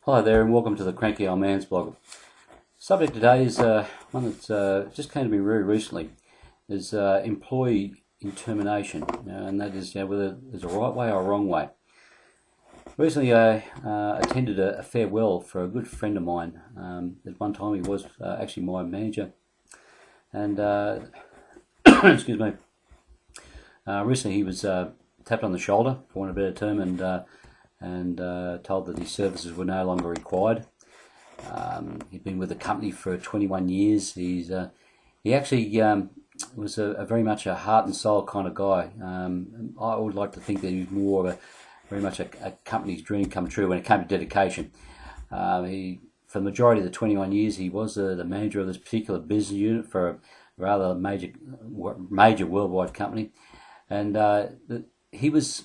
Hi there and welcome to the Cranky Old Man's blog. Subject today is one that's just came to me very recently, is employee termination, and that is whether there's a right way or a wrong way. Recently I attended a farewell for a good friend of mine. At one time he was actually my manager, and excuse me, recently he was tapped on the shoulder, for want of a better term, and told that his services were no longer required. He'd been with the company for 21 years. He actually was a very much a heart and soul kind of guy. I would like to think that he was more of very much a company's dream come true when it came to dedication. For the majority of the 21 years, he was the manager of this particular business unit for a rather major worldwide company, and he was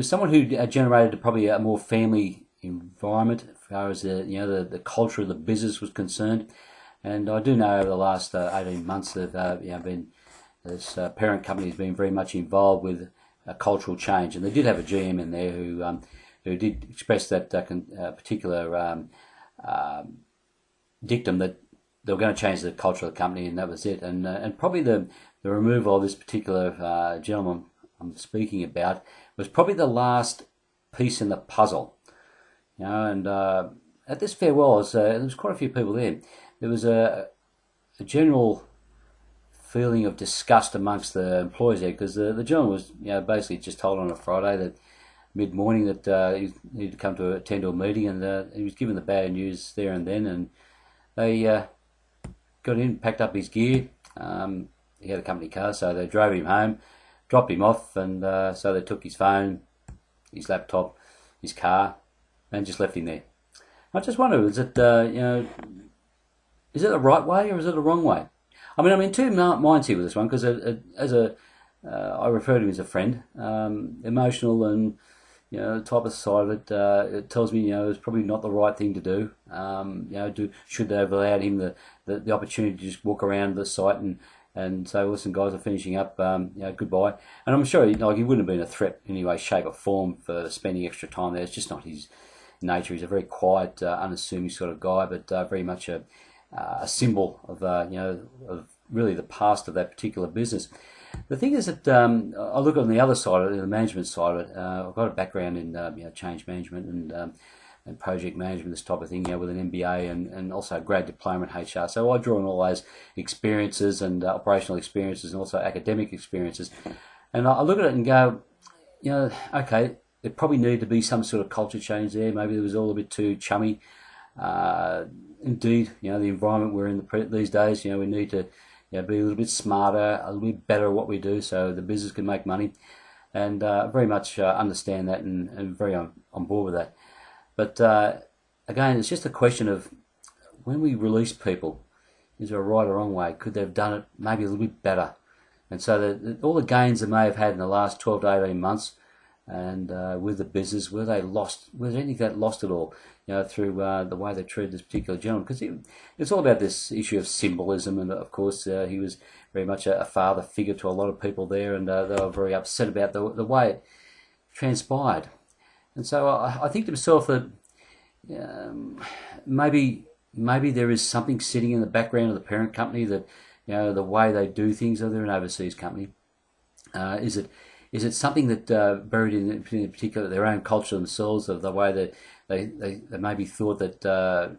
someone who generated probably a more family environment as far as the culture of the business was concerned. And I do know over the last 18 months that this parent company has been very much involved with a cultural change, and they did have a GM in there who did express that particular dictum that they were going to change the culture of the company, and that was it. And probably the removal of this particular gentleman I'm speaking about was probably the last piece in the puzzle, And at this farewell, there was quite a few people there. There was a general feeling of disgust amongst the employees there, because the gentleman was, basically just told on a Friday that mid-morning that he needed to come to attend to a meeting, and he was given the bad news there and then, and they got in, packed up his gear. He had a company car, so they drove him home, dropped him off, and so they took his phone, his laptop, his car, and just left him there. I just wonder, is it the right way or is it the wrong way? I mean, I'm in two minds here with this one, because I refer to him as a friend, emotional and type of side of it. It tells me it's probably not the right thing to do. Should they have allowed him the opportunity to just walk around the site and say, listen, guys, I'm finishing up, goodbye. And I'm sure he wouldn't have been a threat in any way, shape or form for spending extra time there. It's just not his nature. He's a very quiet, unassuming sort of guy, but very much a symbol of, of really the past of that particular business. The thing is that I look on the other side of it, the management side of it. I've got a background in change management and project management, this type of thing, with an MBA and also a grad diploma in HR. So I draw on all those experiences and operational experiences and also academic experiences. And I look at it and go, okay, there probably needed to be some sort of culture change there. Maybe it was all a bit too chummy. Indeed, the environment we're in these days, we need to be a little bit smarter, a little bit better at what we do so the business can make money. And very much understand that and very on board with that. But again, it's just a question of when we release people, is there a right or wrong way? Could they have done it maybe a little bit better? And so that all the gains they may have had in the last 12 to 18 months and with the business, were they lost? Was there anything that lost at all, through the way they treated this particular gentleman? Because it's all about this issue of symbolism, and of course he was very much a father figure to a lot of people there, and they were very upset about the way it transpired. And so I think to myself that maybe there is something sitting in the background of the parent company that, the way they do things, or they're an overseas company. Is it something that buried in particular their own culture themselves, of the way that they maybe thought that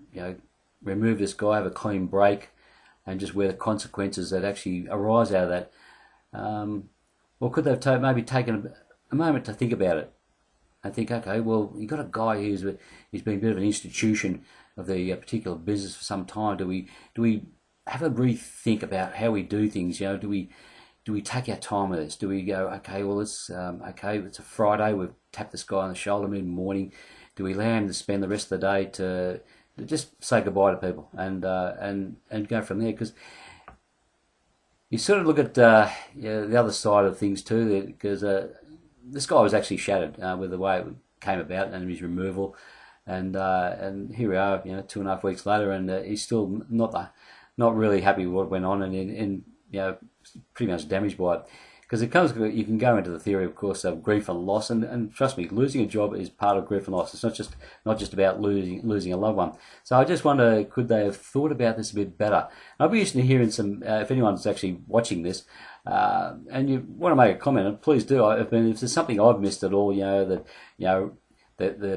remove this guy, have a clean break, and just wear the consequences that actually arise out of that? Or could they have maybe taken a moment to think about it? I think, okay, well, you've got a guy who's been a bit of an institution of the particular business for some time. Do we have a rethink about how we do things? Do we take our time with this? Do we go, okay, well, it's a Friday, we've tapped this guy on the shoulder mid-morning. Do we allow him to spend the rest of the day to just say goodbye to people and go from there? Because you sort of look at the other side of things too, because this guy was actually shattered with the way it came about and his removal, and here we are, 2.5 weeks later, and he's still not really happy with what went on, and pretty much damaged by it. because it comes, you can go into the theory, of course, of grief and loss, and trust me, losing a job is part of grief and loss. It's not just about losing a loved one. So I just wonder, could they have thought about this a bit better? I'll be interested in hearing some, if anyone's actually watching this, and you want to make a comment, please do. If there's something I've missed at all, the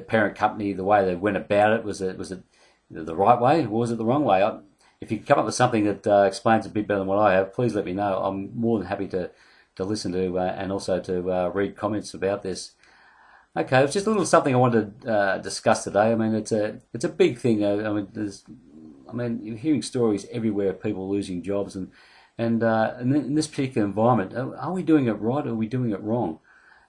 parent company, the way they went about it, was it the right way, or was it the wrong way? If you can come up with something that explains a bit better than what I have, please let me know. I'm more than happy to listen to and also to read comments about this. Okay, it's just a little something I wanted to discuss today. I mean, it's a big thing. You're hearing stories everywhere of people losing jobs, and in this particular environment, are we doing it right or are we doing it wrong?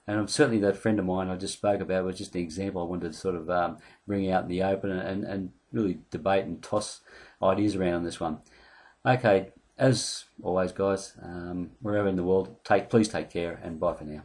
And certainly that friend of mine I just spoke about was just an example I wanted to sort of bring out in the open and really debate and toss ideas around on this one. Okay, as always, guys, wherever in the world, please take care, and bye for now.